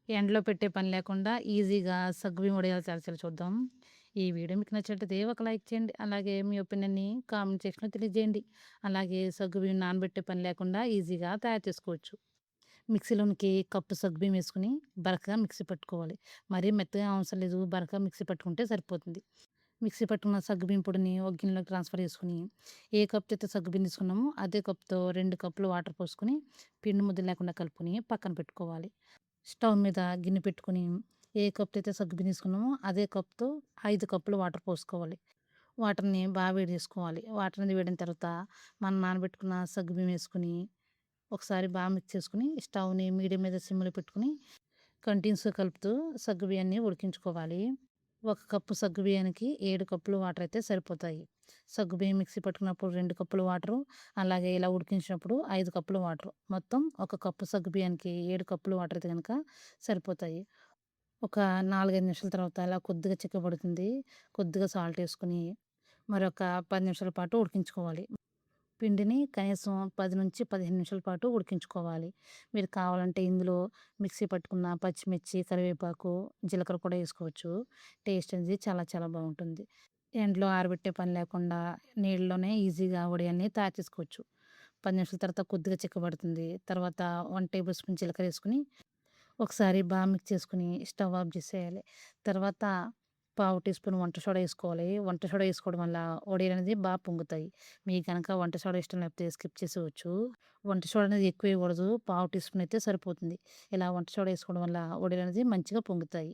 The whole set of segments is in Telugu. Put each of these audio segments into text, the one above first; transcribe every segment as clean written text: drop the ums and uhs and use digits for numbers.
ఎండలో పెట్టే పని లేకుండా ఈజీగా సగ్గుబియ్యం వడియాలు ఎలా చేయాలో చూద్దాం. ఈ వీడియో మీకు నచ్చినట్లయితే ఒక లైక్ చేయండి. అలాగే మీ ఒపీనియన్‌ని కామెంట్ సెక్షన్‌లో తెలియజేయండి. అలాగే సగ్గుబియ్యం నానబెట్టే పని లేకుండా ఈజీగా తయారు చేసుకోవచ్చు. మిక్సీలోనికి కప్పు సగ్గుబియ్యం వేసుకొని బరకగా మిక్సీ పట్టుకోవాలి. మరీ మెత్తగా అవసరం లేదు. బరకగా మిక్సీ పట్టుకుంటే సరిపోతుంది. మిక్సీ పట్టుకున్న సగ్గుబియ్యం పొడిని ఒక గిన్నెలోకి ట్రాన్స్‌ఫర్ చేసుకొని, ఏ కప్‌తో అయితే సగ్గుబియ్యం తీసుకున్నామో అదే కప్‌తో 2 కప్పులు వాటర్ పోసుకొని, పిండి ముద్ద లేకుండా కలుపుకొని పక్కన పెట్టుకోవాలి. స్టవ్ మీద గిన్నె పెట్టుకొని, ఏ కప్‌తో అయితే సగ్గుబియ్యం తీసుకున్నామో అదే కప్‌తో 5 కప్పులు వాటర్ పోసుకోవాలి. వాటర్‌ని బాగా వేడి చేసుకోవాలి. వాటర్ అనేది వేడిన తర్వాత మనం నానబెట్టుకున్న సగ్గుబియ్యం వేసుకొని, ఒకసారి బాగా మిక్స్ చేసుకొని, స్టవ్‌ని మీడియం మీద సిమ్‌లో పెట్టుకొని, కంటిన్యూస్‌గా కలుపుతూ సగ్గుబియ్యాన్ని ఉడికించుకోవాలి. ఒక కప్పు సగ్గుబియ్యానికి 7 కప్పులు వాటర్ అయితే సరిపోతాయి. సగ్గుబియ్యం మిక్సీ పట్టుకున్నప్పుడు 2 కప్పులు వాటరు, అలాగే ఇలా ఉడికించినప్పుడు 5 కప్పులు వాటరు. మొత్తం ఒక కప్పు సగ్గుబియ్యానికి 7 కప్పులు వాటర్ అయితే గనక సరిపోతాయి. ఒక 4, 5 నిమిషాల తర్వాత ఇలా కొద్దిగా చిక్కబడుతుంది. కొద్దిగా సాల్ట్ ఏసుకొని మరొక 10 నిమిషాల పాటు ఉడికించుకోవాలి. పిండిని కనీసం 10-15 నిమిషాల పాటు ఉడికించుకోవాలి. మీరు కావాలంటే ఇందులో మిక్సీ పట్టుకున్న పచ్చిమిర్చి, కరివేపాకు, జీలకర్ర కూడా ఏసుకోవచ్చు. టేస్ట్ అనేది చాలా చాలా బావుంటుంది. ఎండలో ఆరబెట్టే పని లేకుండా నీళ్ళలోనే ఈజీగా వడియాల్ని తయారు చేసుకోవచ్చు. 10 నిమిషాల తర్వాత కొద్దిగా చిక్కబడుతుంది. తర్వాత 1 టేబుల్ స్పూన్ జీలకర్ర ఏసుకొని ఒకసారి బాగా మిక్స్ చేసుకొని స్టవ్ ఆఫ్ జేసేయాలి. తర్వాత పావు టీ స్పూన్ వంట సోడా ఏసుకోవాలి. వంట సోడా ఏసుకోవడం వల్ల వడియాలనేది పొంగుతాయి. మీకు గనక వంట సోడా ఇష్టం లేకపోతే స్కిప్ చేసేయొచ్చు. వంట సోడా అనేది ఎక్కువ వేయకూడదు. పావు టీ స్పూన్ అయితే సరిపోతుంది. ఇలా వంట సోడా ఏసుకోవడం వల్ల వడియాలనేది మంచిగా పొంగుతాయి.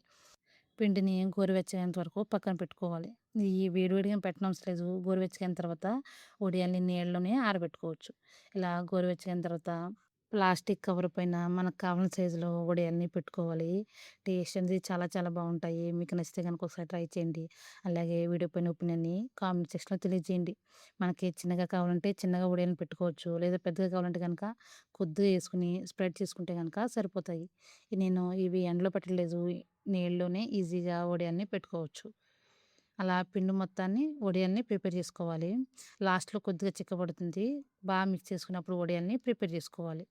పిండిని గోరువెచ్చగయ్యేంత వరకు పక్కన పెట్టుకోవాలి. ఈ వేడివేడిగా పెట్టనవసరం లేదు. గోరువెచ్చగయిన తర్వాత వడియాల్ని నీళ్ళలోనే ఆరబెట్టుకోవచ్చు. ఇలా గోరువెచ్చగయిన తర్వాత ప్లాస్టిక్ కవర్ పైన మనకు కావాల్సిన సైజులో వడియాల్ని పెట్టుకోవాలి. టేస్ట్ అనేది చాలా చాలా బావుంటాయి. మీకు నచ్చితే గనుక ఒకసారి ట్రై చేయండి. అలాగే వీడియో పైన ఒపీనియన్‌ని కామెంట్ సెక్షన్‌లో తెలియజేయండి. మనకి చిన్నగా కావాలంటే చిన్నగా వడియాలను పెట్టుకోవచ్చు. లేదా పెద్దగా కావాలంటే గనక కొద్దిగా యేసుకొని స్ప్రెడ్ చేసుకుంటే గనక సరిపోతాయి. నేను ఇవి ఎండలో పెట్టలేదు. నీళ్ళలోనే ఈజీగా వడియాల్ని పెట్టుకోవచ్చు. అలా పిండి మొత్తాన్ని వడియాల్ని ప్రిపేర్ చేసుకోవాలి. లాస్ట్‌లో కొద్దిగా చిక్కబడుతుంది. మిక్స్ చేసుకున్నప్పుడు వడియాల్ని ప్రిపేర్ చేసుకోవాలి.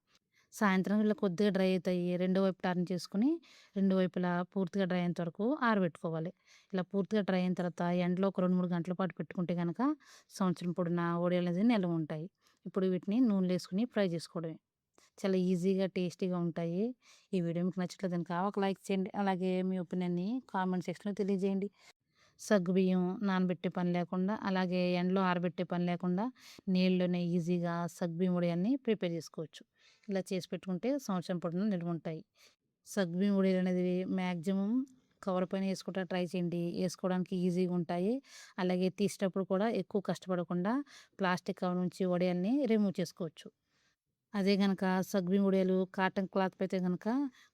సాయంత్రం ఇలా కొద్దిగా డ్రై అయితాయి. రెండో వైపు టర్న్ చేసుకొని, రెండు వైపులా పూర్తిగా డ్రై అయ్యేంత వరకు ఆరబెట్టుకోవాలి. ఇలా పూర్తిగా డ్రై అయిన తర్వాత ఎండలో ఒక 2, 3 గంటల పాటు పెట్టుకుంటే గనక సంవత్సరం పొడునా వడియాలనేది నిలవుంటాయి. ఇప్పుడు వీటిని నూనెలో ఏసుకొని ఫ్రై చేసుకోవడమే. చాలా ఈజీగా, టేస్టీగా ఉంటాయి. ఈ వీడియో మీకు నచ్చినట్లయితే గనక ఒక లైక్ చేయండి. అలాగే మీ ఒపీనియన్‌ని కామెంట్ సెక్షన్‌లో తెలియజేయండి. సగ్గుబియ్యం నానబెట్టే పని లేకుండా, అలాగే ఎండలో ఆరబెట్టే పని లేకుండా నీళ్ళలోనే ఈజీగా సగ్గుబియ్యం వడియాల్ని ప్రిపేర్ చేసుకోవచ్చు. ఇలా చేసి పెట్టుకుంటే సంవత్సరం పొడునా నిల్వుంటాయి. సగ్గుబియ్యం వడియాలనేది మాక్సిమం కవర్ పైన ఏసుకుంటానికి ట్రై చేయండి. ఏసుకోవడానికి ఈజీగా ఉంటాయి. అలాగే తీసేటప్పుడు కూడా ఎక్కువ కష్టపడకుండా ప్లాస్టిక్ కవర్ నుంచి వడియాల్ని రిమూవ్ చేసుకోవచ్చు. అదే గనక సగ్గుబియ్యం వడియాలు కాటన్ క్లాత్‌పై అయితే గనక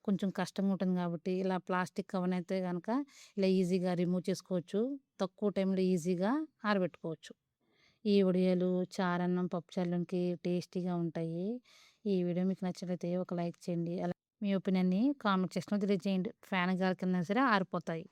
కొంచెం కష్టంగా ఉంటుంది గాబట్టి, ఇలా ప్లాస్టిక్ కవర్‌నయితే గనక ఇలా ఈజీగా రిమూవ్ చేసుకోవచ్చు. తక్కువ టైంలో ఈజీగా ఆరబెట్టుకోవచ్చు. ఈ వడియాలు చారన్నం, పప్పుచారులోకి టేస్టీగా ఉంటాయి. ఈ వీడియో మీకు నచ్చినట్లయితే ఒక లైక్ చేయండి. మీ ఒపీనియన్‌ని కామెంట్ సెక్షన్‌లో తెలియజేయండి. ఫ్యాన్ గాలి కిందైనా సరే ఆరిపోతాయి.